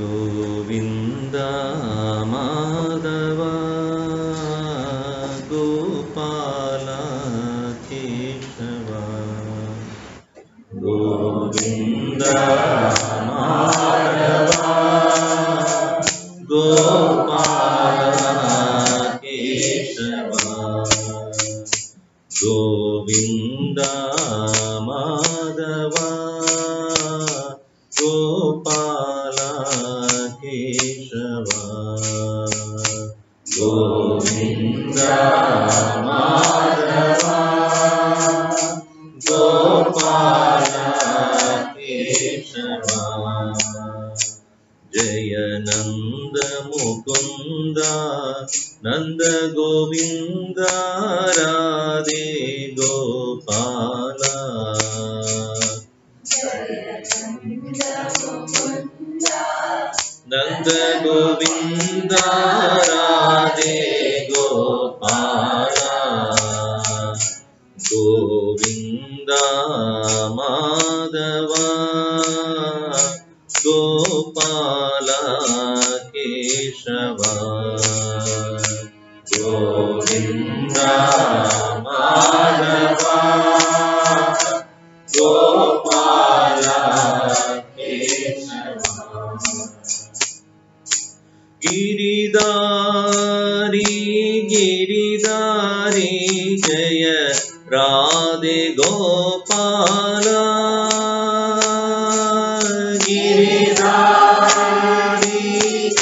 Govinda Madhava Gopala Keshava Govinda Madhava Gopala Keshava Govinda Madhava Gopala Keshava Govinda Madhava Gopala Keshava Jaya Nanda Mukunda Nanda Govinda Radhe Gopala Nanda Govinda Radhe Gopala Govinda Madhava Gopala Keshava Govinda Madhava Gopala Keshava Giridhari Giridhari Jaya Radhe Gopala Giridhari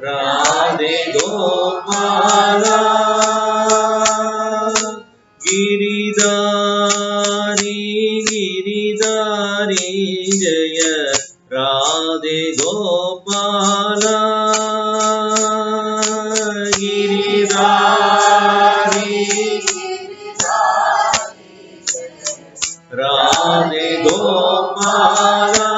Radhe Gopala Giridhari Giridhari Jaya Radhe Gopala Giridhari Radhe Gopala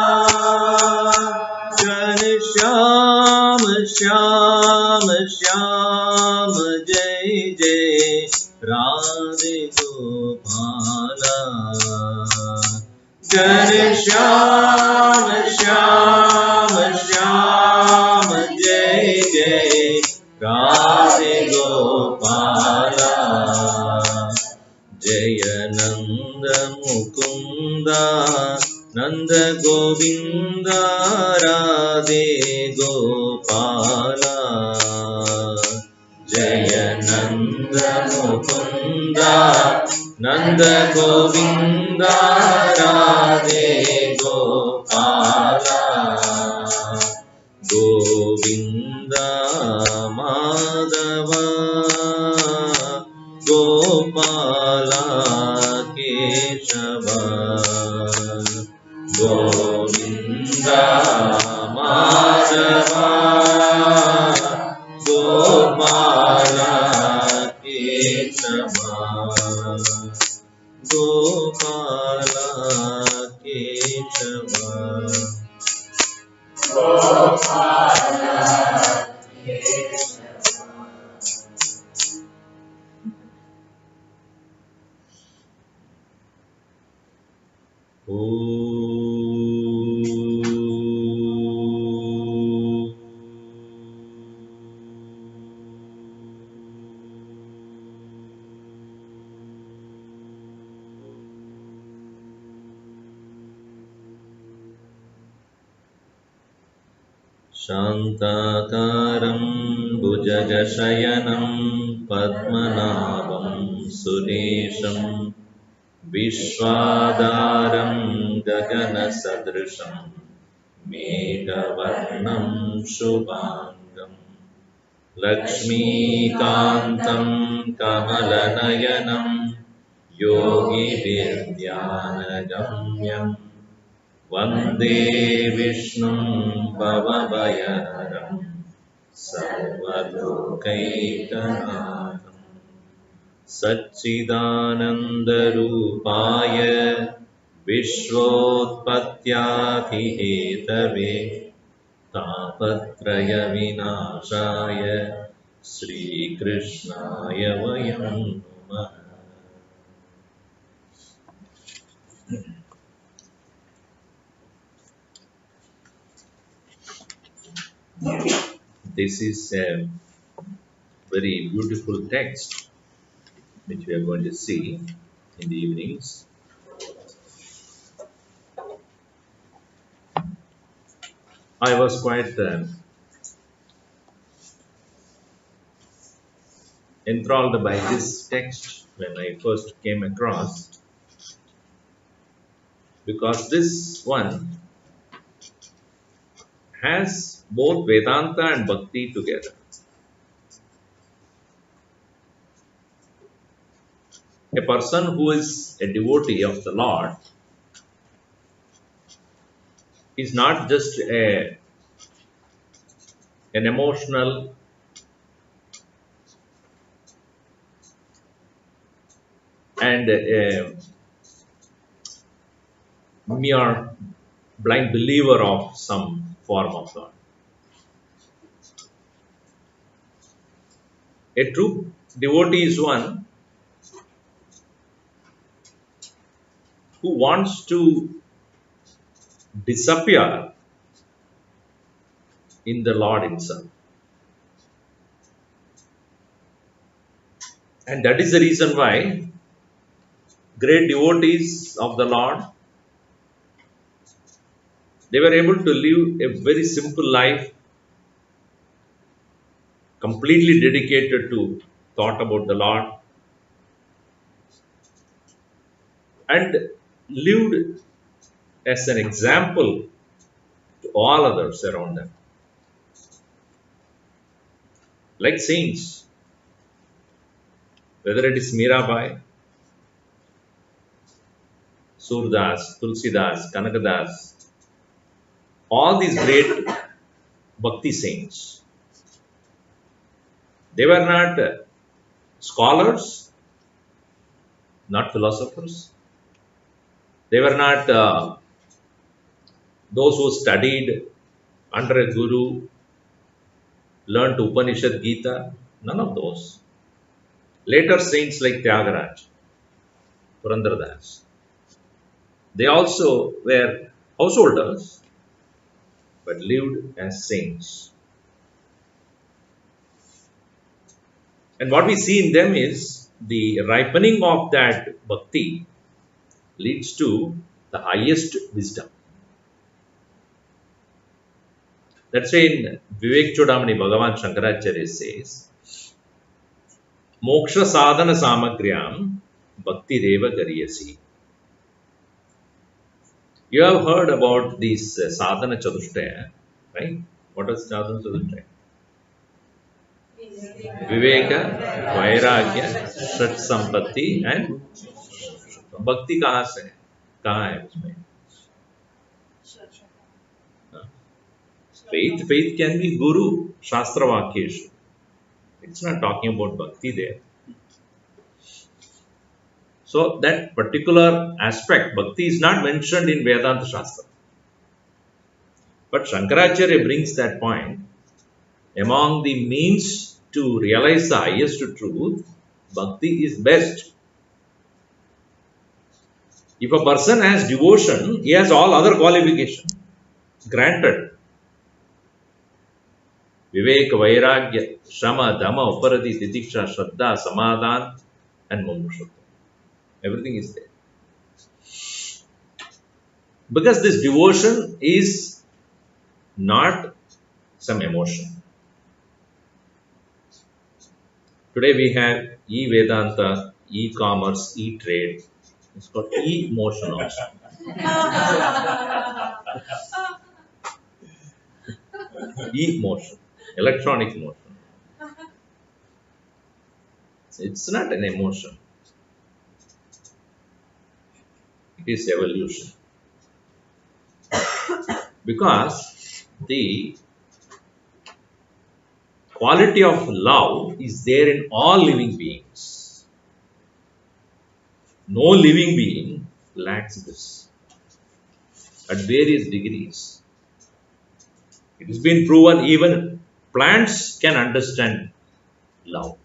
Ghanshyam Shyam Shyam Jai Jai Radhe Gopala Ghanshyam Shyam Shyam Jai Jai Radhe Gopala Jaya Nanda Mukunda Nanda Govinda Radhe Gopala Jaya Nanda Mukunda Nanda Govinda Radhe Gopala Govinda Madhava Gopala Keshava Govinda Madhava Gopala Keshava Gopala Keshava Gopala Shantakaram Bhujagasayanam Padmanabham Suresham Vishwadaram Gaganasadrisham Meghavarnam Shubhangam Lakshmikantam Kamalanayanam Yogi Vidyanagamyam Vande Vishnum Bhavabhayaram Sarvadokaitanam Satchidanandarupaya Vishvotpatyaधिहेतवे Tapatraya Vinashaya Sri Krishnaya Vayam Namaha. this is a very beautiful text which we are going to see in the evenings. I was quite enthralled by this text when I first came across, because this one has both Vedanta and Bhakti together. A person who is a devotee of the Lord is not just an emotional and a mere blind believer of some form of God. A true devotee is one who wants to disappear in the Lord Himself. And that is the reason why great devotees of the Lord, they were able to live a very simple life, completely dedicated to thought about the Lord, and lived as an example to all others around them. Like saints, whether it is Mirabai, Surdas, Tulsidas, Kanakadas, all these great Bhakti saints, they were not scholars, not philosophers. They were not those who studied under a guru, learned Upanishad, Gita, none of those. Later saints like Tyagaraja, Purandardas, they also were householders, but lived as saints. And what we see in them is the ripening of that bhakti leads to the highest wisdom. That's why in Vivek Chudamani Bhagavan Shankaracharya says, Moksha sadhana samagryam bhakti reva gariyasi. You have heard about this sadhana chatushtaya, right? What is sadhana chatushtaya? Viveka, Vairagya, Shat Sampatti and Bhakti kahan se hai? Kahan hai usme? Faith can be Guru, Shastra Vakyeshu. It's not talking about Bhakti there. So that particular aspect, Bhakti, is not mentioned in Vedanta Shastra. But Shankaracharya brings that point. Among the means to realize the highest truth, Bhakti is best. If a person has devotion, he has all other qualifications. Granted. Vivek, Vairagya, Shama, Dhamma, Uparati, Titiksha, Shraddha, Samadhan and Mumukshutva. Everything is there. Because this devotion is not some emotion. Today we have e-Vedanta, e-commerce, e-trade. It's called e-motion also. E-motion, electronic motion. It's not an emotion. It is evolution. Because the quality of love is there in all living beings. No living being lacks this at various degrees. It has been proven even plants can understand love.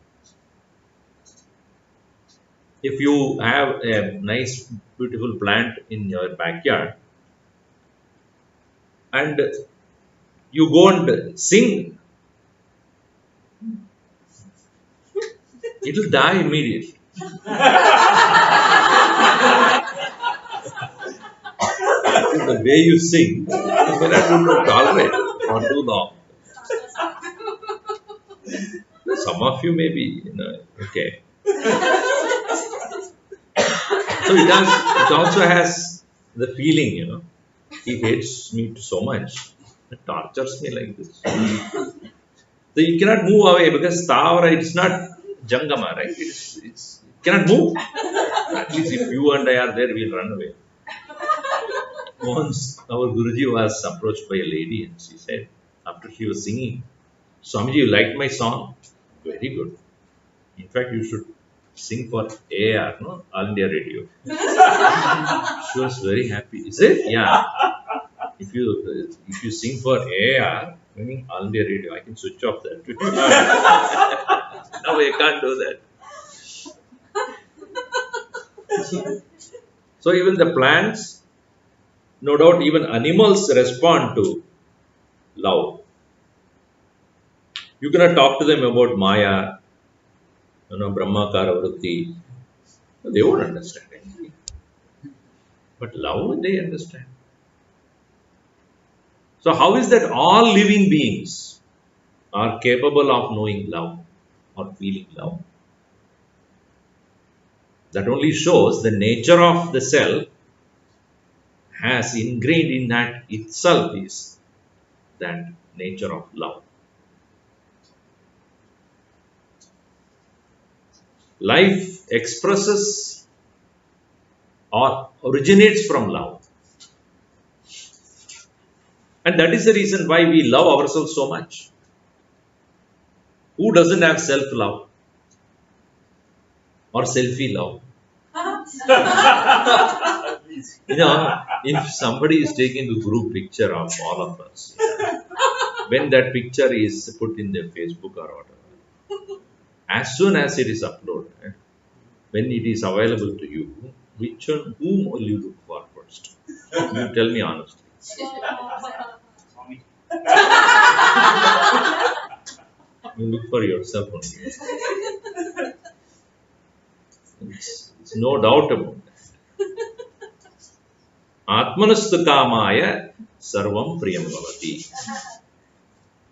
If you have a nice, beautiful plant in your backyard and you go and sing it will die immediately. The way you sing, you cannot tolerate for too long. Some of you may be, okay. So it also has the feeling, he hates me so much. It tortures me like this. So you cannot move away because Stavara, it's not Jangama, right? It cannot move. At least if you and I are there, we'll run away. Once our Guruji was approached by a lady and she said, after she was singing, Swamiji, you liked my song? Very good. In fact, you should sing for AR, no? All India Radio. She was very happy. Is it? Yeah. If you sing for AR, meaning All India Radio, I can switch off that. No, I can't do that. So even the plants, no doubt even animals respond to love. You cannot talk to them about Maya, Brahmakara Vritti. They won't understand anything. But love, they understand. So how is that all living beings are capable of knowing love or feeling love? That only shows the nature of the self has ingrained in that itself is that nature of love. Life expresses or originates from love. And that is the reason why we love ourselves so much. Who doesn't have self-love or selfie love? If somebody is taking the group picture of all of us, when that picture is put in their Facebook or whatever, as soon as it is uploaded, when it is available to you, whom will you look for first? You tell me honestly. You look for yourself only. It's no doubt about that. Atmanastu kamaya sarvam priyam bhavati.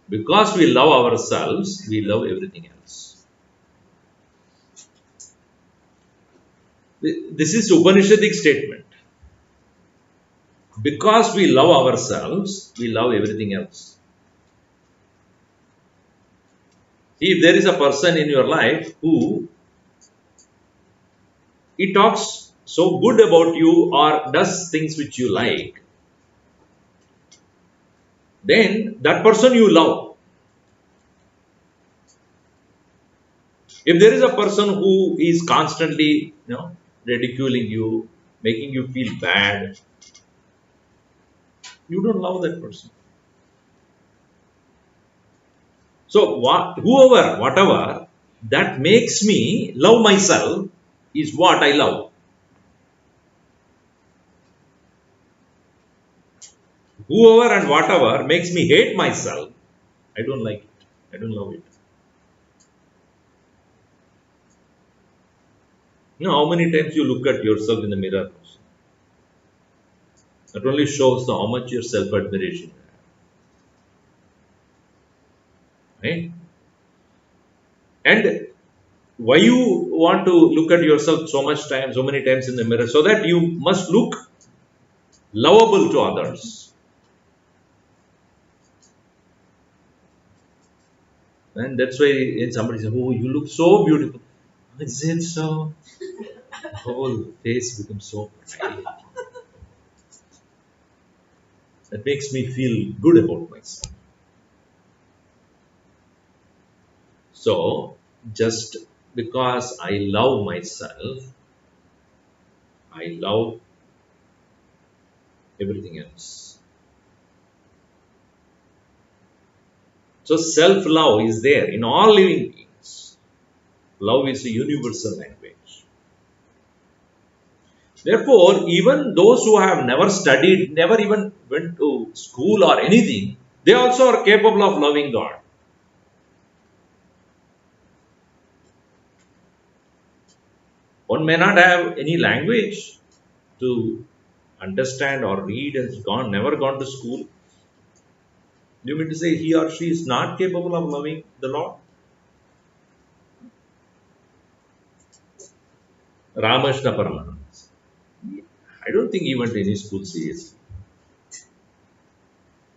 Because we love ourselves, we love everything else. This is Upanishadic statement. Because we love ourselves, we love everything else. If there is a person in your life who he talks so good about you or does things which you like, then that person you love. If there is a person who is constantly, ridiculing you, making you feel bad, you don't love that person. So whatever that makes me love myself is what I love. Whoever and whatever makes me hate myself, I don't like it. I don't love it. How many times you look at yourself in the mirror? That only shows how much your self-admiration. Right? And why you want to look at yourself so many times in the mirror? So that you must look lovable to others. And that's why somebody says, oh, you look so beautiful. Is it so? The whole face becomes so bright. That makes me feel good about myself. So, just because I love myself, I love everything else. So, self-love is there in all living beings. Love is a universal language. Therefore, even those who have never studied, never even went to school or anything, they also are capable of loving God. One may not have any language to understand or read, has never gone to school. Do you mean to say he or she is not capable of loving the Lord? Ramakrishna Paramahamsa. I don't think he went to any school seriously.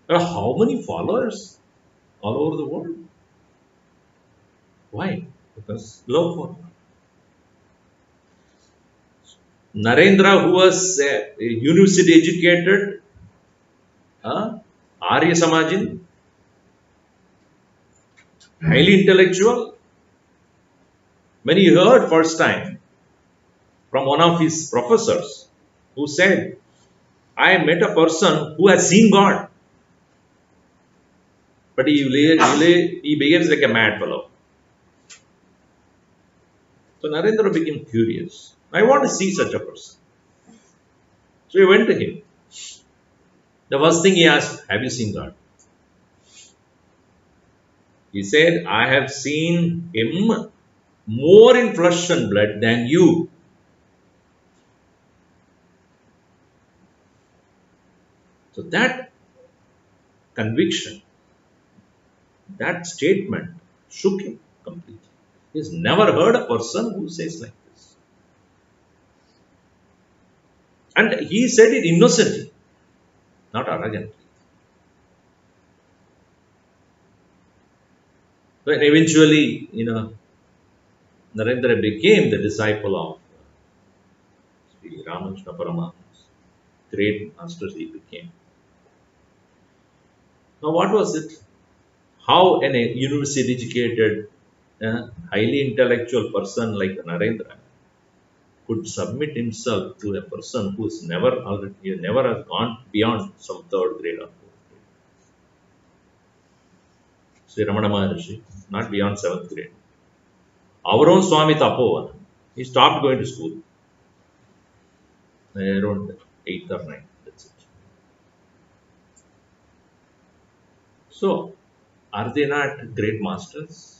How many followers all over the world? Why? Because love for God. Narendra, who was university educated, Arya Samajin, highly intellectual, when he heard first time from one of his professors who said, I met a person who has seen God, but he behaves like a mad fellow. So Narendra became curious. I want to see such a person. So he went to him. The first thing he asked, have you seen God? He said, I have seen him more in flesh and blood than you. So that conviction, that statement shook him completely. He's never heard a person who says like this. And he said it innocently, not arrogantly. When eventually, Narendra became the disciple of Sri Ramakrishna Paramahamsa, great master he became. Now, what was it? How a university educated, highly intellectual person like Narendra could submit himself to a person who has never has gone beyond some third grade or fourth grade. Sri Ramana Maharishi, not beyond 7th grade. Our own Swami Tapovan, he stopped going to school around 8th or 9th. That's it. So, are they not great masters?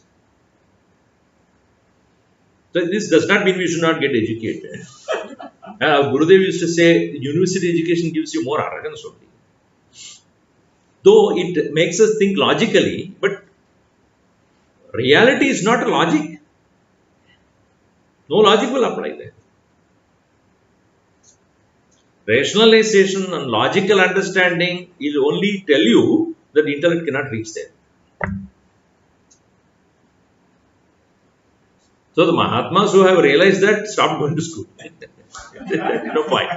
So this does not mean we should not get educated. Gurudev used to say, university education gives you more arrogance only. Though it makes us think logically, but reality is not a logic. No logic will apply there. Rationalization and logical understanding will only tell you that intellect cannot reach there. So the Mahatmas who have realized that stopped going to school. No point.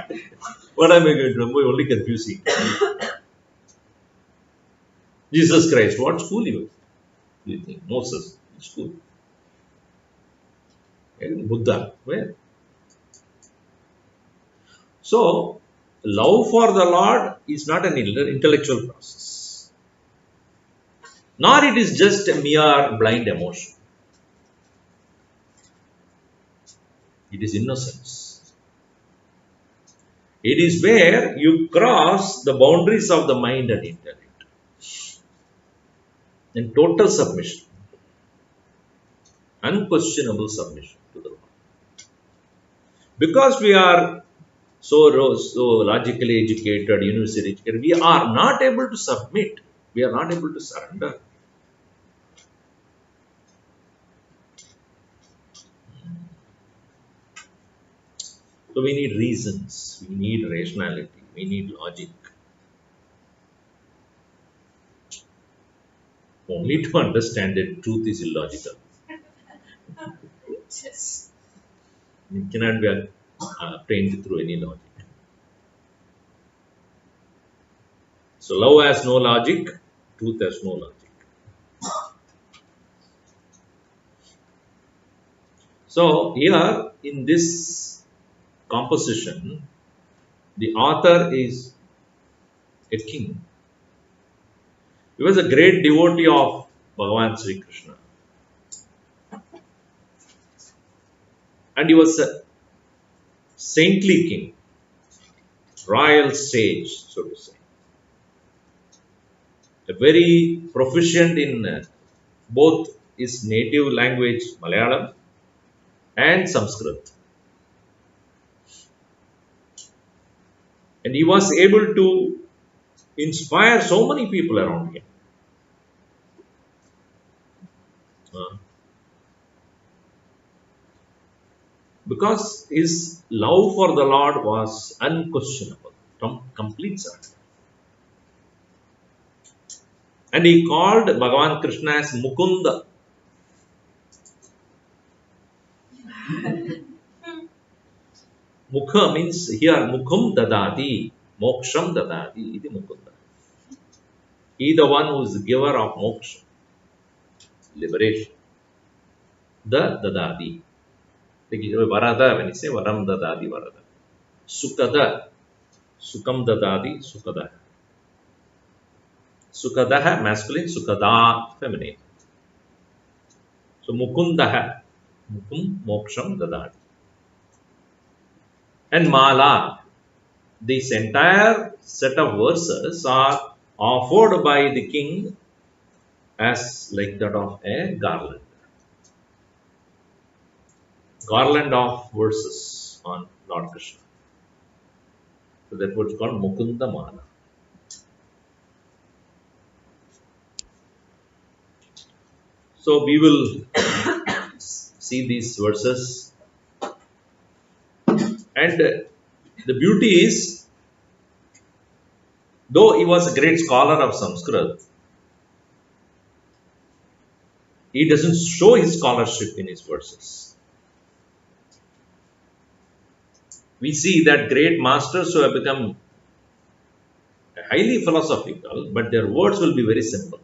What am I going to do? I'm only confusing. Jesus Christ, what school he was? Do you think? Moses, which school? And Buddha, where? So, love for the Lord is not an intellectual process. Nor it is just a mere blind emotion. It is innocence. It is where you cross the boundaries of the mind and intellect. In total submission. Unquestionable submission to the Lord. Because we are so logically educated, university educated, we are not able to submit. We are not able to surrender. So we need reasons, we need rationality, we need logic. Only to understand that truth is illogical. Yes. It cannot be obtained through any logic. So love has no logic, truth has no logic. So here in this composition, the author is a king. He was a great devotee of Bhagavan Sri Krishna. And he was a saintly king, royal sage, so to say. A very proficient in both his native language, Malayalam, and Sanskrit. And he was able to inspire so many people around him. Because his love for the Lord was unquestionable, complete surrender. And he called Bhagavan Krishna as Mukunda. Mukha means here Mukham Dadati, Moksham Dadati, iti Mukunda. He the one who is the giver of moksha, liberation. The Dadati. Varada, when you say Varam Dadati, Varada. Sukada, Sukam Dadati, Sukada. Sukadaha, masculine, Sukada, feminine. So Mukundaha, Mukum, Moksham Dadati. And Mala, this entire set of verses are offered by the king as like that of a garland. Garland of verses on Lord Krishna. So that's what's called Mukundamala. So we will see these verses. And the beauty is, though he was a great scholar of Sanskrit, he doesn't show his scholarship in his verses. We see that great masters who have become highly philosophical, but their words will be very simple.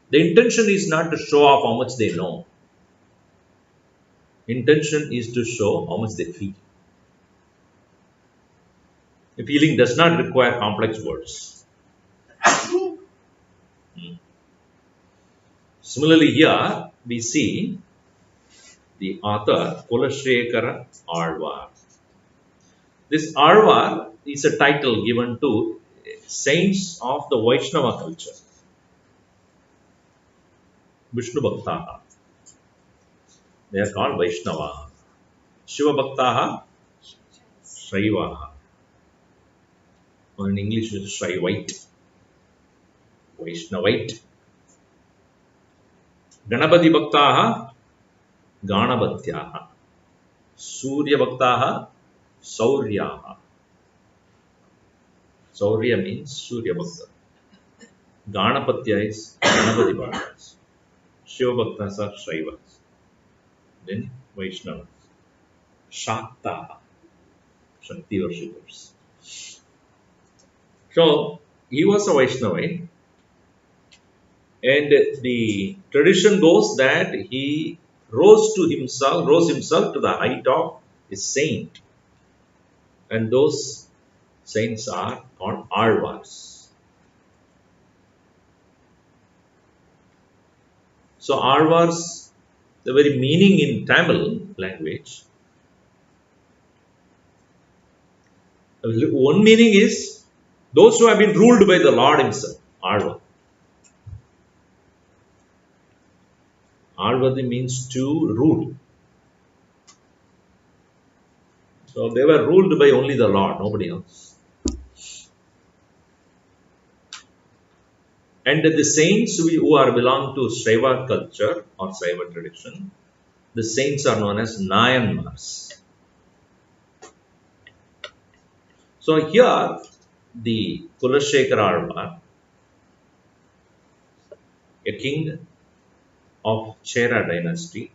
The intention is not to show off how much they know. Intention is to show how much they feel. The feeling does not require complex words. Similarly, here we see the author Kulasekhara Alwar. This Alwar is a title given to saints of the Vaishnava culture. Vishnu Bhaktaha. They are called Vaishnava. Shiva Bhaktaha, Shaivaha. Or in English, it is Shaivite. Vaishnavite. Ganapati Bhaktaha, Ganapatyaha. Surya Bhaktaha, Sauryaha. Saurya means Surya Bhakta. Ganapatya is Ganapati Bhaktas. Shiva Bhaktas are Shaivas. Then Vaishnavas. Shaktaha. Shakti worshippers. So, he was a Vaishnavite. And the tradition goes that he rose himself to the height of a saint. And those saints are called Alvars. So Alvars, the very meaning in Tamil language, one meaning is those who have been ruled by the Lord himself, Alvar. Alvadi means to rule. So they were ruled by only the Lord, nobody else. And the saints who are belong to Shaiva culture or Shaiva tradition, the saints are known as Nayanmars. So here, the Kulasekhara Alwar, a king of Chera dynasty,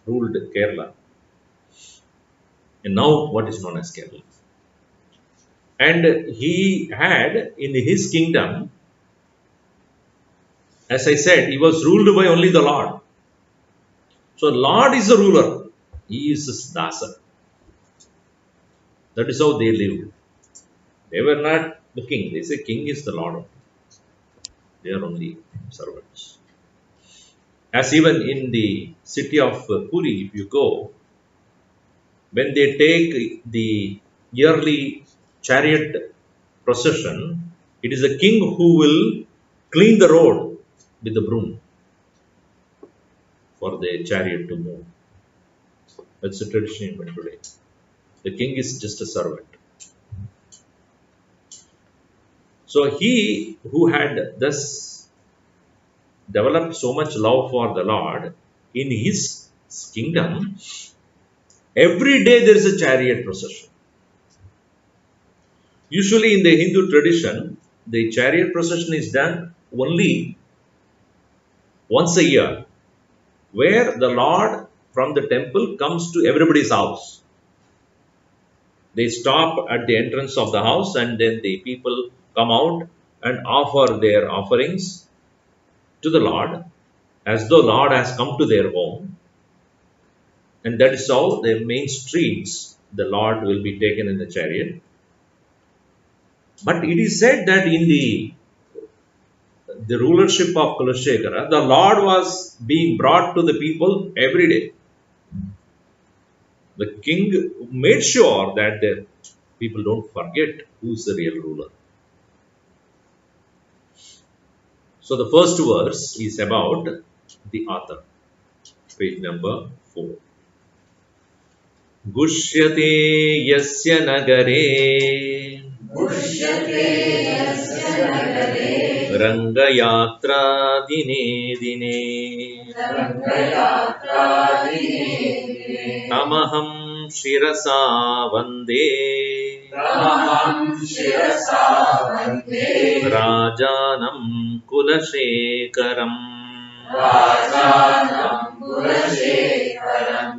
ruled Kerala, and now what is known as Kerala. And he had in his kingdom, as I said, he was ruled by only the Lord. So Lord is the ruler, he is his dasa. That is how they lived. They were not the king. They say king is the Lord. They are only servants. As even in the city of Puri, if you go, when they take the yearly chariot procession, it is the king who will clean the road with the broom for the chariot to move. That's the tradition even today. The king is just a servant. So he who had thus developed so much love for the Lord, in his kingdom, every day there is a chariot procession. Usually in the Hindu tradition, the chariot procession is done only once a year, where the Lord from the temple comes to everybody's house. They stop at the entrance of the house, and then the people come out and offer their offerings to the Lord, as though Lord has come to their home. And that is how the main streets, the Lord will be taken in the chariot. But it is said that in the rulership of Kulasekhara, the Lord was being brought to the people every day. The king made sure that the people don't forget who is the real ruler. So the first verse is about the author. Page number 4. Gushyate yasya nagare Rangayatra dine dine Tamaham shirasa vande Rajanam Kulasekharam.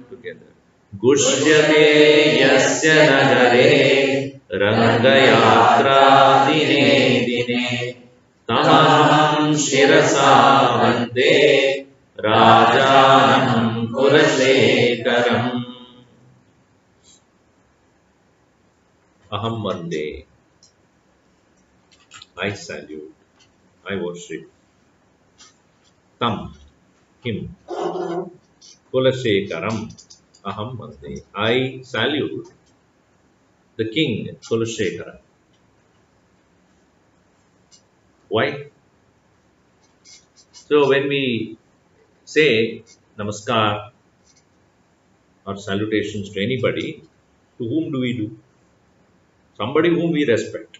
Together. Gushyate yasya nagare Rangayatra dine dine Tamaham shirasa vande Rajanam Kulasekharam. Aham vande. I salute, I worship. Tam, him. Kulasekharam, aham vande. I salute the king, Kulasekhara. Why? So when we say namaskar or salutations to anybody, to whom do we do? Somebody whom we respect.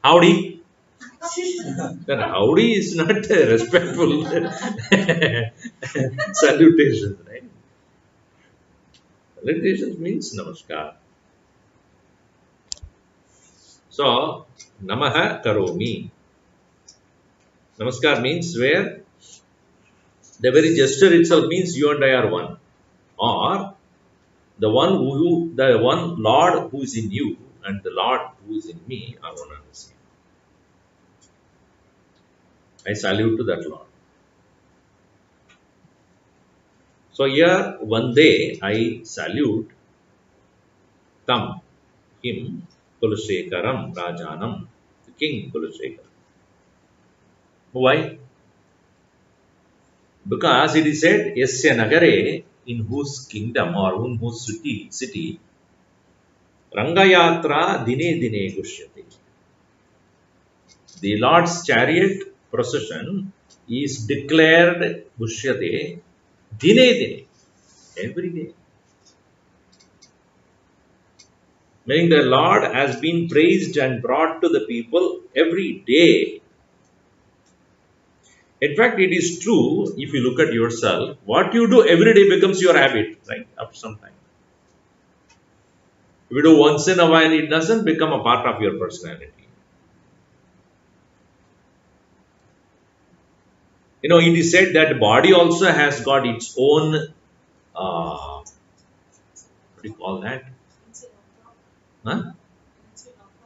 Howdy. Then howdy is not a respectful salutation, right? Salutations means namaskar. So, namaha karomi. Namaskar means where the very gesture itself means you and I are one. Or the one Lord who is in you and the Lord who is in me are one and the same. I salute to that Lord. So here one day I salute Tam, him, Kulasekharam, Rajanam, the king Kulasekhara. Why? Because it is said, Yasya Nagare, in whose kingdom or in whose city, Rangayatra dine dine gushyate. The Lord's chariot procession is declared gushyate dine dine, every day. Meaning the Lord has been praised and brought to the people every day. In fact, it is true, if you look at yourself, what you do every day becomes your habit, right? After some time. If you do once in a while, it doesn't become a part of your personality. You know, it is said that body also has got its own, what do you call that? Huh?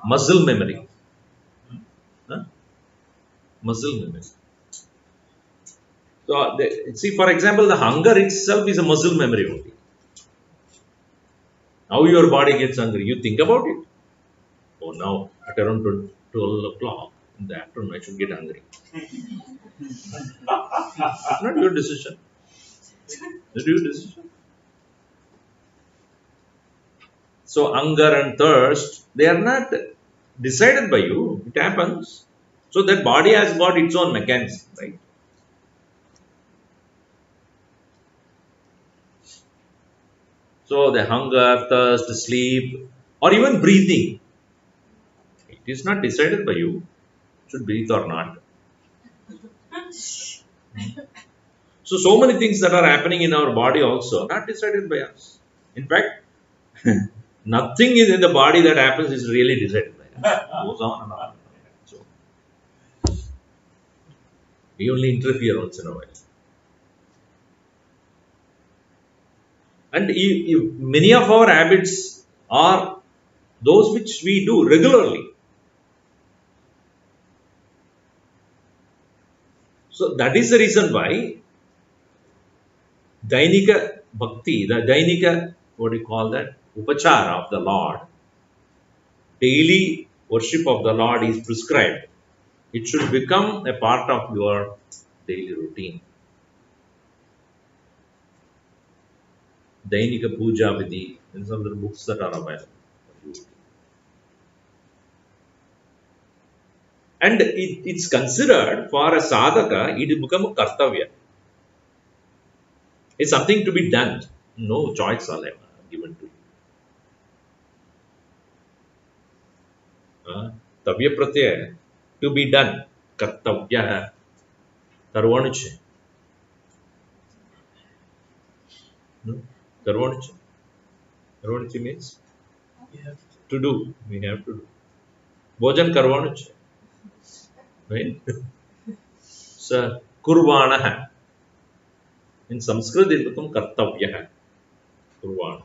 Muscle memory. Huh? Muscle memory. So, see, for example, the hunger itself is a muscle memory only. How your body gets hungry, you think about it. Oh, now at around 12 o'clock in the afternoon, I should get hungry. It's not your decision. It's your decision. So, hunger and thirst, they are not decided by you. It happens. So, that body has got its own mechanism, right? So, the hunger, thirst, sleep, or even breathing. It It's not decided by you, should breathe or not. So many things that are happening in our body also not decided by us. In fact, nothing is in the body that happens is really decided by us. It goes on and on. So we only interfere once in a while. And many of our habits are those which we do regularly. So that is the reason why Dainika Bhakti, the Dainika, what do you call that? Upachara of the Lord, daily worship of the Lord is prescribed. It should become a part of your daily routine. Dainika Puja Vidhi, and some of the books that are available. And it's considered for a sadhaka, it will become a kartavya. It's something to be done. No choice are given to you. Tavya pratyaya, to be done. Kartavya. Karvanuche. Karvanuche. Karvanuche means to do. We have to do. Bhojan karvanuche. Right? So, kurvanaha. In Sanskrit, it becomes kartavya. Kurvana.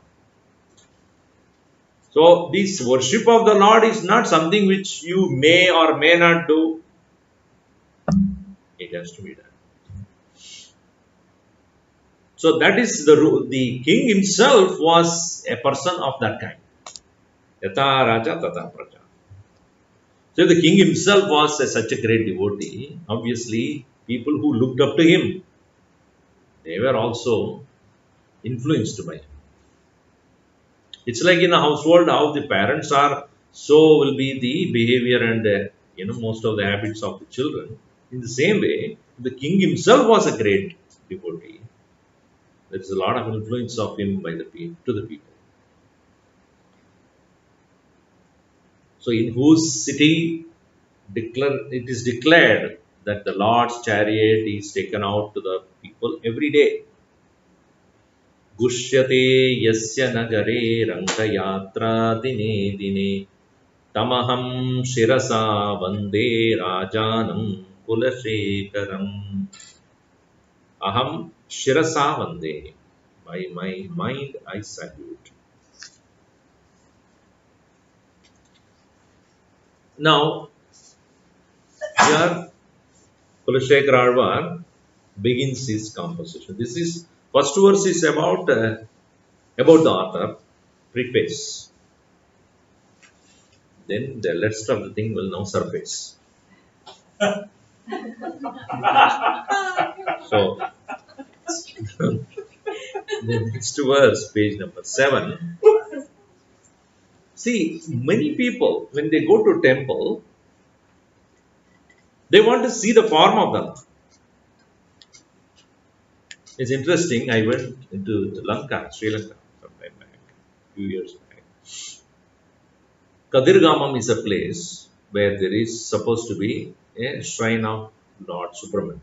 So, this worship of the Lord is not something which you may or may not do. It has to be done. So, that is the king himself was a person of that kind. Yatha Raja Tata Praja. So, the king himself was such a great devotee. Obviously, people who looked up to him, they were also influenced by him. It's like in a household, how the parents are, so will be the behavior and most of the habits of the children. In the same way, the king himself was a great devotee. There is a lot of influence of him by to the people. So, in whose city it is declared that the Lord's chariot is taken out to the people every day. Gushyate yasya nagare rankayatra dine dine tamaham shirasa vande rajanam Kulasekharam. Aham shirasa vande. By my mind I salute. Now, here Kulasekhara Alwar begins his composition. This is first verse is about the author, preface. Then the rest of the thing will now surface. So, the next verse, page number 7. See, many people, when they go to temple, they want to see the form of the Lord. It's interesting, I went into Lanka, Sri Lanka, sometime back, a few years back. Kadirgamam is a place where there is supposed to be a shrine of Lord Subramanya.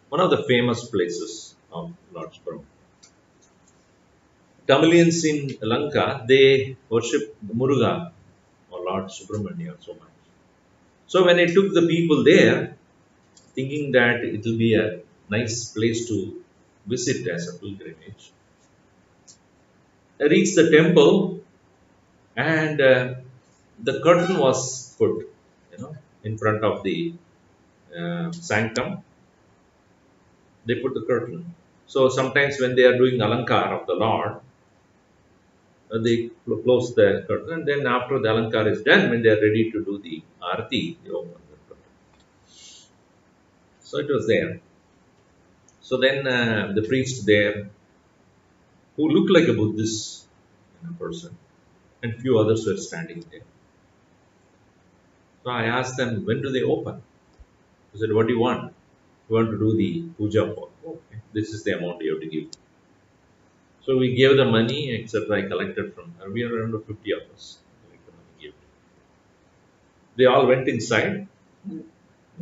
One of the famous places of Lord Subramanya. Tamilians in Lanka, they worship Muruga or Lord Subramanya so much. So when I took the people there, thinking that it will be a nice place to visit as a pilgrimage, I reached the temple and the curtain was put, in front of the sanctum. They put the curtain. So sometimes when they are doing alankar of the Lord, they close the curtain, and then after the alankar is done, when they are ready to do the arati, they open the curtain. So it was there. So then the priest there, who looked like a Buddhist person, and few others were standing there. So I asked them, when do they open? He said, what do you want? You want to do the puja for? Okay, this is the amount you have to give. So we gave the money, etc. I collected from her. We are around 50 of us. They all went inside.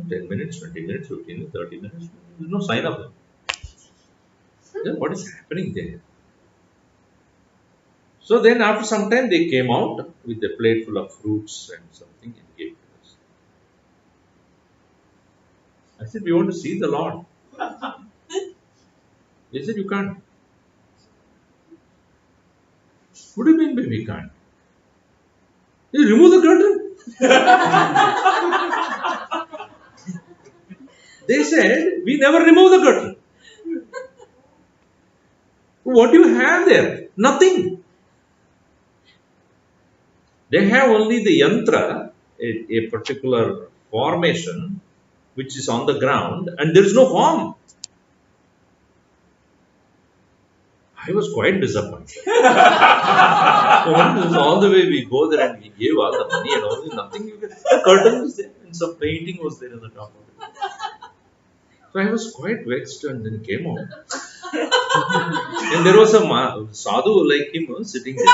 10 minutes, 20 minutes, 15 minutes, 30 minutes. There's no sign of them. Then what is happening there? So then after some time they came out with a plate full of fruits and something and gave to us. I said, we want to see the Lord. They said, you can't. What do you mean by we can't? You remove the curtain. They said, we never remove the curtain. What do you have there? Nothing. They have only the yantra, a particular formation which is on the ground, and there is no form. I was quite disappointed. All the way we go there and we gave all the money and all, nothing. The curtain was there and some painting was there on the top of it. So I was quite vexed and then came out. And there was a sadhu like him sitting there.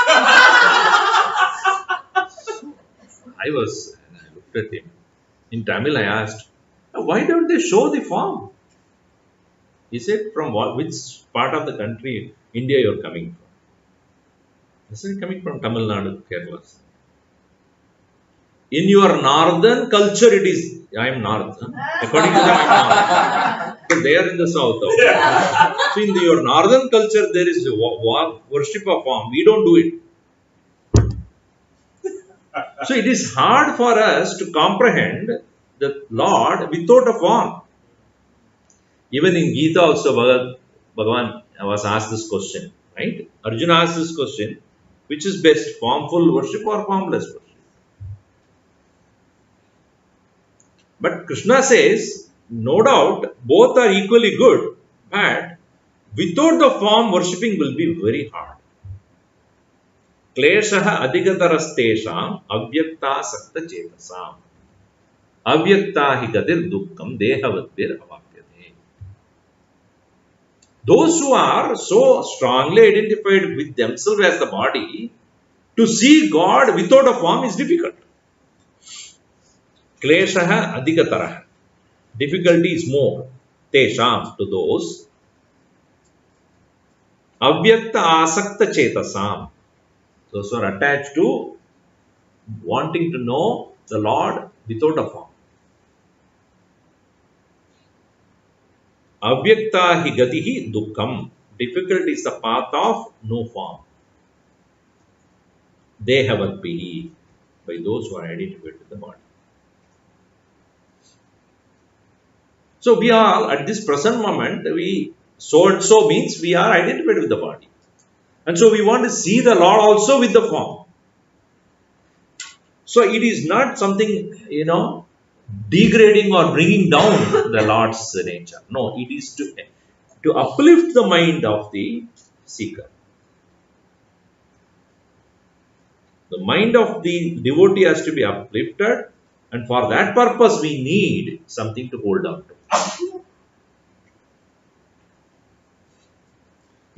I looked at him. In Tamil I asked, why don't they show the form? He said, from which part of the country, India, you are coming from? I said, coming from Tamil Nadu, Kerala. In your northern culture, it is, I am north. According to them, I am north. Because they are in the south. So in your northern culture, there is worship of form. We don't do it. So it is hard for us to comprehend the Lord without a form. Even in Gita also, Bhagavan was asked this question, right? Arjuna asked this question, which is best, formful worship or formless worship? But Krishna says, no doubt, both are equally good, but without the form, worshipping will be very hard. Kleshaha adhikatarastesham avyakta sakta chetasam avyakta hi gadir dukkam dehavadbir avapyate. Those who are so strongly identified with themselves as the body, to see God without a form is difficult. Kleshaha adhikataraha. Difficulty is more. Tesham, to those. Avyakta asakta chetasam. Those who are attached to wanting to know the Lord without a form. Avyakta hi gatihi dukkam. Difficulty is the path of no form. Dehavadbihi. By those who are identified with the body. So we are, at this present moment, so and so means we are identified with the body. And so we want to see the Lord also with the form. So it is not something, degrading or bringing down the Lord's nature. No, it is to uplift the mind of the seeker. The mind of the devotee has to be uplifted, and for that purpose we need something to hold on to.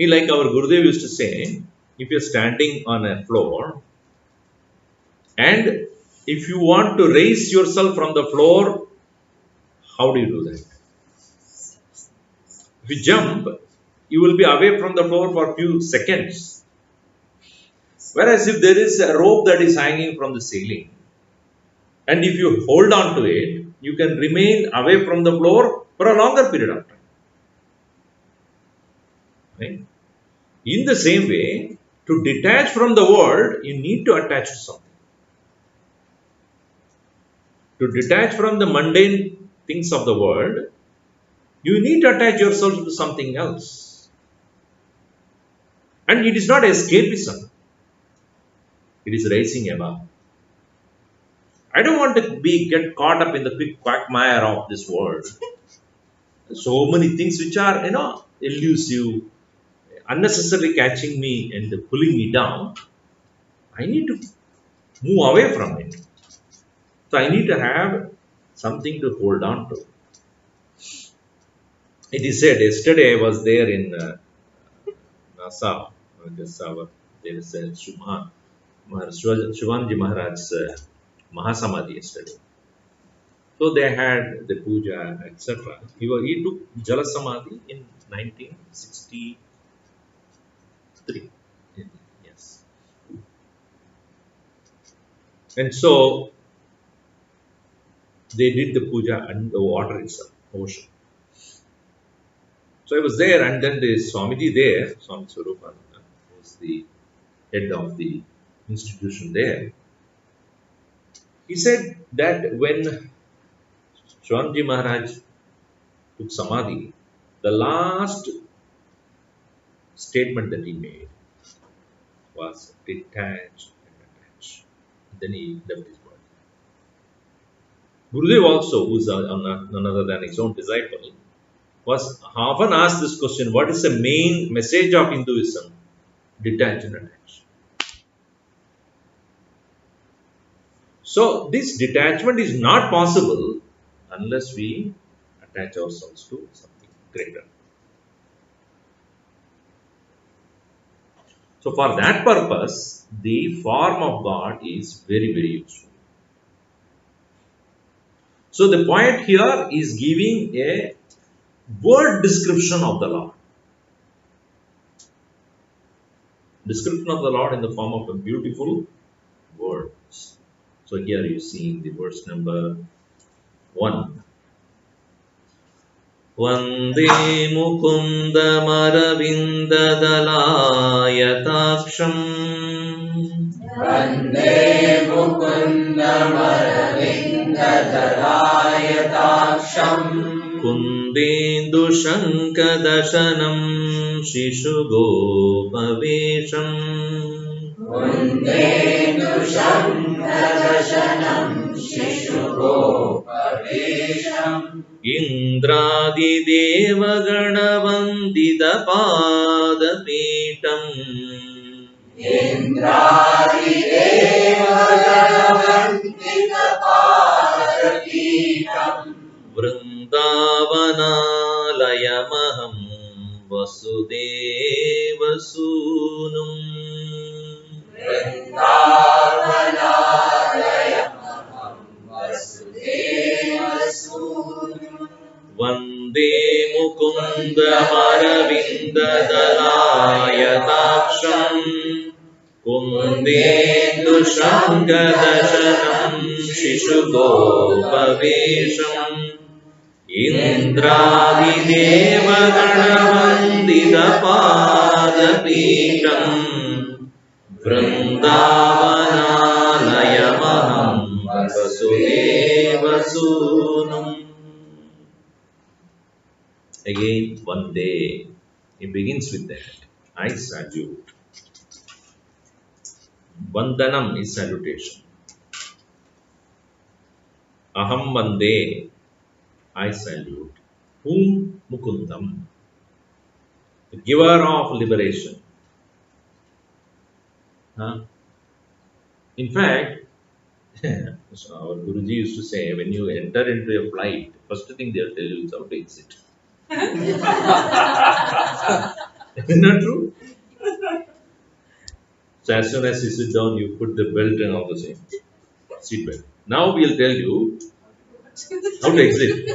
Like our Gurudev used to say, if you are standing on a floor and if you want to raise yourself from the floor, how do you do that? If you jump, you will be away from the floor for a few seconds. Whereas if there is a rope that is hanging from the ceiling, and if you hold on to it, you can remain away from the floor for a longer period of time. Right? In the same way, to detach from the world, you need to attach to something. To detach from the mundane things of the world, you need to attach yourself to something else. And it is not escapism. It is rising above. I don't want to get caught up in the quick quagmire of this world. So many things which are, elusive, unnecessarily catching me and pulling me down. I need to move away from it. So I need to have something to hold on to. It is said, yesterday I was there in Nasa, there is a Swamiji Maharaj's Mahasamadhi yesterday. So they had the puja, etc. He took Jala Samadhi in 1963. Yes. And so they did the puja under the water itself, ocean. So I was there, and then the Swamiji there, Swami Swarupananda, was the head of the institution there. He said that when Swamiji Maharaj took Samadhi, the last statement that he made was detach and attach. Then he left his body. Gurudev also, who is none other than his own disciple, was often asked this question: what is the main message of Hinduism? Detach and attach. So this detachment is not possible unless we attach ourselves to something greater. So for that purpose, the form of God is very, very useful. So the poet here is giving a word description of the Lord. Description of the Lord in the form of a beautiful words. So here you see the verse number 1. Vande Mukundamala Vande Mukundamala Kundendu Shankadashanam Shishugopavesham Kundendu Shankadashanam Shishugopavesham Indradi Devaganavandidapadapītam Indradi Devaganavandidapadapītam Vrindavanālayamaham Vasudevasūnum Vrindavanālayamaham Vasudevasūnum Vande Mukundamaravindalayataksam Kundendu Shankadashanam Shishugopavesham Indradi Devaganavandidapadapītam Vrindavanālayamaham Vasudevasūnum. Again, one day, he begins with that. I salute. Vandanam is salutation. Aham vande, I salute. Whom? Mukundam, the giver of liberation. In fact, our Guruji used to say, when you enter into a flight, first thing they will tell you is how to exit. Isn't that true? So as soon as you sit down, you put the belt and all the same seat belt. Now we'll tell you how to exit.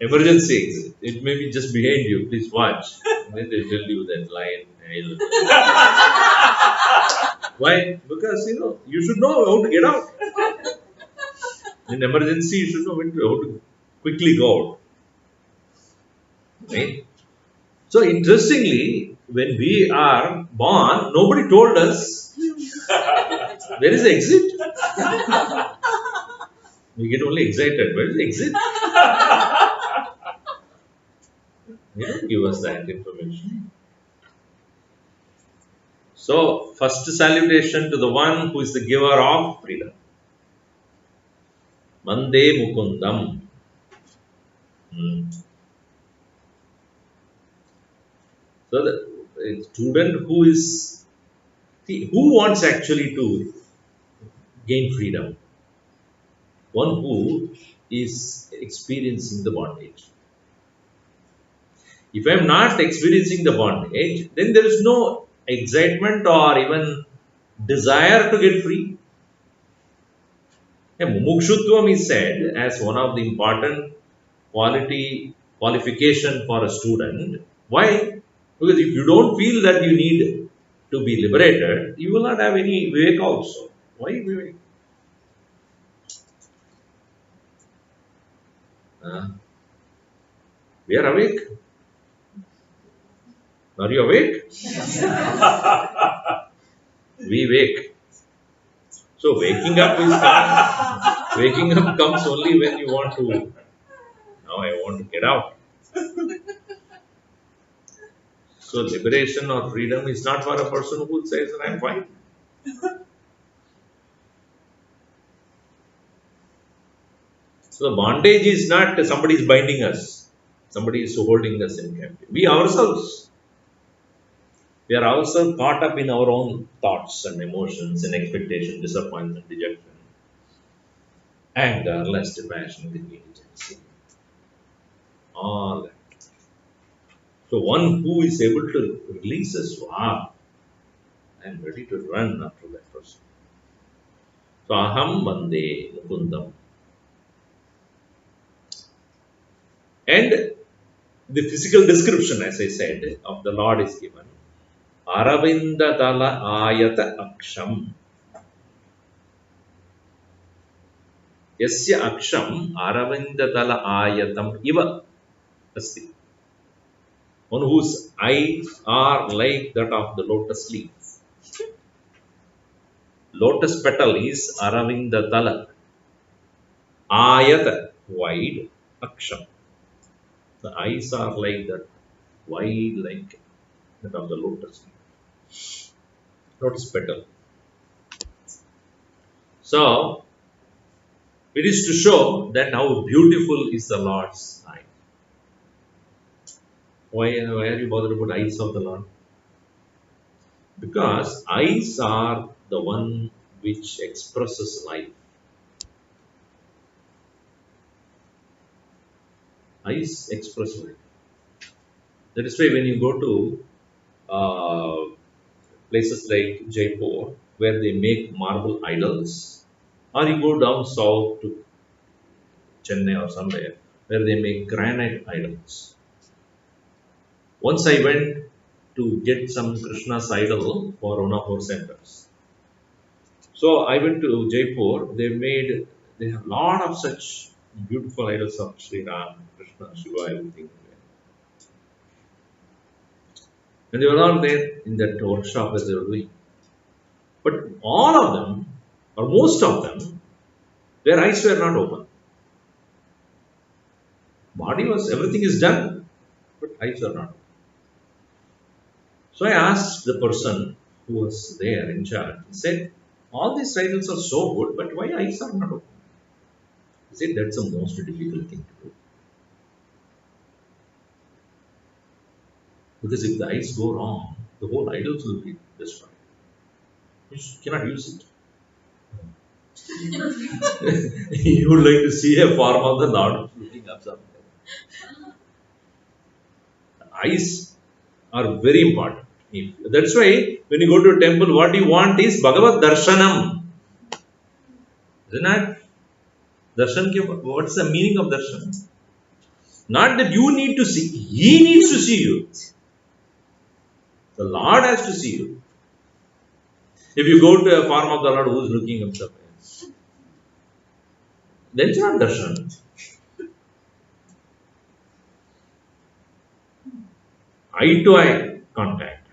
Emergency exit. It may be just behind you. Please watch. And then they'll tell you that line. Why? Because you should know how to get out. In emergency, you should know how to quickly go out. Right? So interestingly, when we are born, nobody told us where is the exit. We get only excited. Where is the exit? They don't give us that information. So, first salutation to the one who is the giver of freedom. Vande Mukundam. So, the student who is, who wants actually to gain freedom? One who is experiencing the bondage. If I am not experiencing the bondage, then there is no excitement or even desire to get free. Mumukshutvam is said as one of the important qualification for a student. Why? Because if you don't feel that you need to be liberated, you will not have any vivek also. Why vivek? We are awake. Are you awake? We wake. So waking up comes only when you want to. Now I want to get out. So liberation or freedom is not for a person who says I am fine. So the bondage is not somebody is binding us, somebody is holding us in captivity. We are ourselves caught up in our own thoughts and emotions and expectation, disappointment, dejection, anger, lust, passion, greed, jealousy, all that. So one who is able to release us, wow, I am ready to run after that person. So aham vande mukundam. And the physical description, as I said, of the Lord is given. Aravinda dala ayata aksham. Yasya aksham aravinda dala ayatam iva asti. One whose eyes are like that of the lotus leaf. Lotus petal is aravinda dala. Ayata, wide, aksham. The eyes are like that, wide like that of the lotus leaf. Lotus petal. So, it is to show that how beautiful is the Lord's eye. Why are you bothered about eyes of the Lord? Because eyes are the one which expresses life. Eyes express life. That is why when you go to places like Jaipur, where they make marble idols, or you go down south to Chennai or somewhere, where they make granite idols. Once I went to get some Krishna's idol for one of our centers. So I went to Jaipur. They have a lot of such beautiful idols of Sri Ram, Krishna, Shiva, everything. And they were all there in that workshop as they were doing. But all of them, or most of them, their eyes were not open. Everything is done, but eyes are not open. So I asked the person who was there in charge, he said, all these idols are so good, but why eyes are not open? He said, that's the most difficult thing to do. Because if the eyes go wrong, the whole idols will be destroyed. You cannot use it. You would like to see a form of the Lord looking up somewhere. Eyes are very important. That's why when you go to a temple, what you want is Bhagavad Darshanam. Isn't that? Darshan, what's the meaning of darshan? Not that you need to see, He needs to see you. The Lord has to see you. If you go to a form of the Lord who is looking up somewhere, then it's not darshan. Eye to eye contact.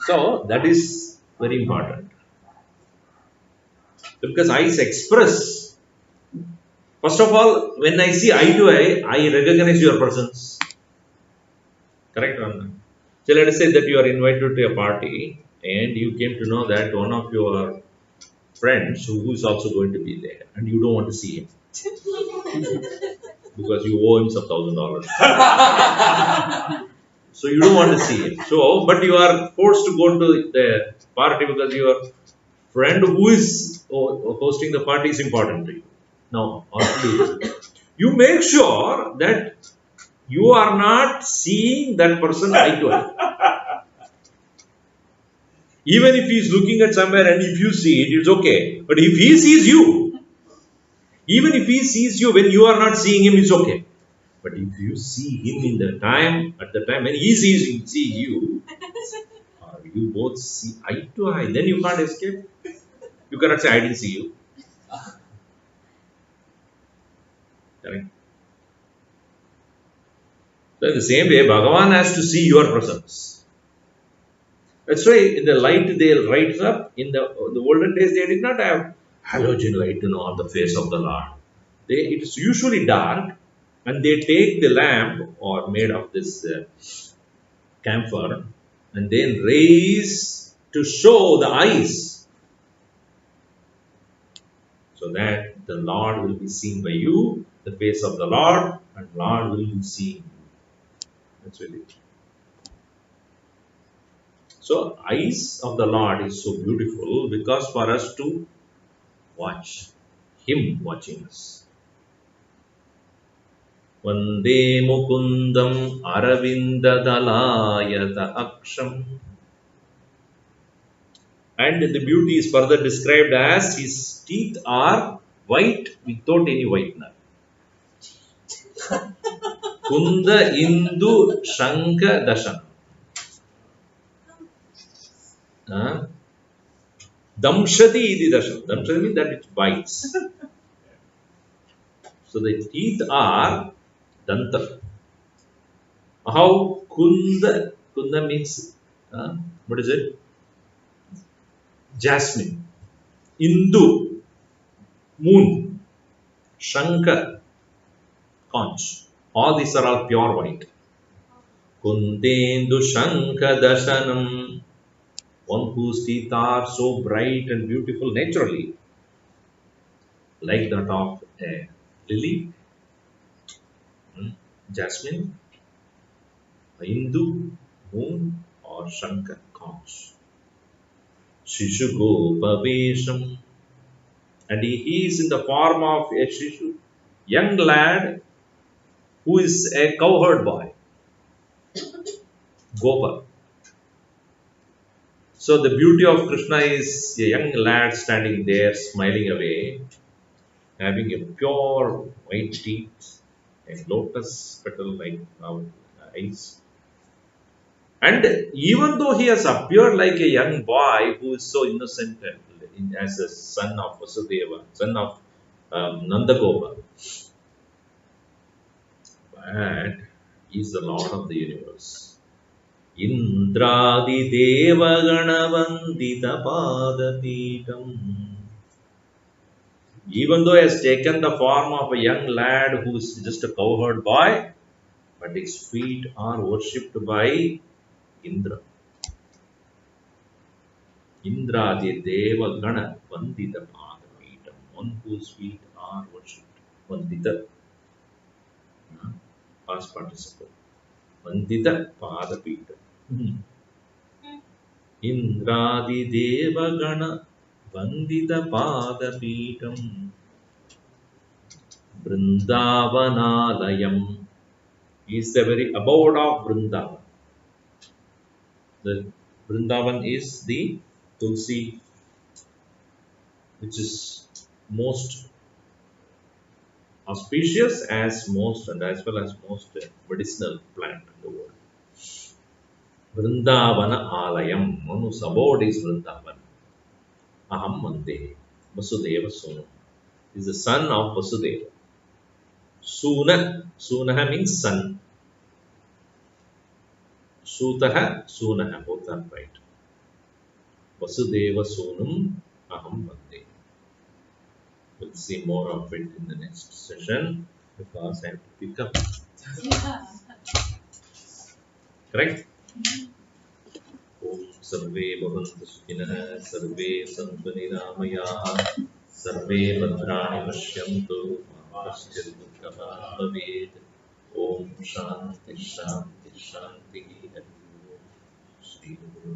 So that is very important. Because eyes express. First of all, when I see eye to eye, I recognize your presence. Correct or not? So let us say that you are invited to a party and you came to know that one of your friends who is also going to be there and you don't want to see him. Because you owe him some $1,000. So you don't want to see him. So, but you are forced to go to the party because your friend who is hosting the party is important to you. Now, you make sure that you are not seeing that person eye to eye. Even if he is looking at somewhere and if you see it, it's okay. But if he sees you, even if he sees you when you are not seeing him, it's okay. But if you see him in the time, at the time when he sees you, or you both see eye to eye, then you can't escape. You cannot say, I didn't see you. Correct? So in the same way, Bhagavan has to see your presence. That's why in the light they light up. In the olden days, they did not have halogen light, on the face of the Lord. It is usually dark, and they take the lamp or made of this camphor, and then raise to show the eyes, so that the Lord will be seen by you, the face of the Lord, and Lord will be seen you. That's really it. So, eyes of the Lord is so beautiful because for us to watch Him watching us. Vande Mukundam Aravinda Dalayata Aksham. And the beauty is further described as his teeth are white without any whitener. Kunda Indu Shanka Dashan. Damshati Idi Dashan. Damshati means that it bites. So the teeth are Danta. How Kunda? Kunda means, what is it? Jasmine. Indu, moon. Shanka, conch. All these are all pure white. Kundendu Shanka Dashanam. One whose teeth are so bright and beautiful naturally, like that of a lily, jasmine, Hindu, moon, or Shankar conch. Shishugopa Vesham. And he is in the form of a Shishu, young lad who is a cowherd boy. Gopa. So the beauty of Krishna is a young lad standing there, smiling away, having a pure white teeth, a lotus petal like eyes. And even though he has appeared like a young boy who is so innocent as a son of Vasudeva, son of Nandagopa, but he is the Lord of the universe. Indradi Deva Ganavandita Padapitam. Even though he has taken the form of a young lad who is just a cowherd boy, but his feet are worshipped by Indra. Indradi Deva Gana Vandita Padapitam. One whose feet are worshipped. Vandita. Past participle. Vandita Padapitam. Indradi Deva Gana Vandita Padapitam. Vrindavanalayam. He is the very abode of Vrindavan. The Vrindavan is the Tulsi, which is most auspicious as most and as well as most medicinal plant in the world. Vrindavana Alayam. One whose abode is Vrindavan. Aham Mande. Vasudeva Sonu. He is the son of Vasudeva. Suna. Sunaha means son. Sutaha, Sunaha, both are right. Vasudeva Sonam Aham Vande. We'll see more of it in the next session because I have to pick up. Correct? Om Sarve Bhavantu Sukhinah, Sarve Santu Niramayaha, Sarve Bhadrani Pasyantu, Paschyat Dukkha Bhaved. Om Shanti Shanti Shanti. Shri Guru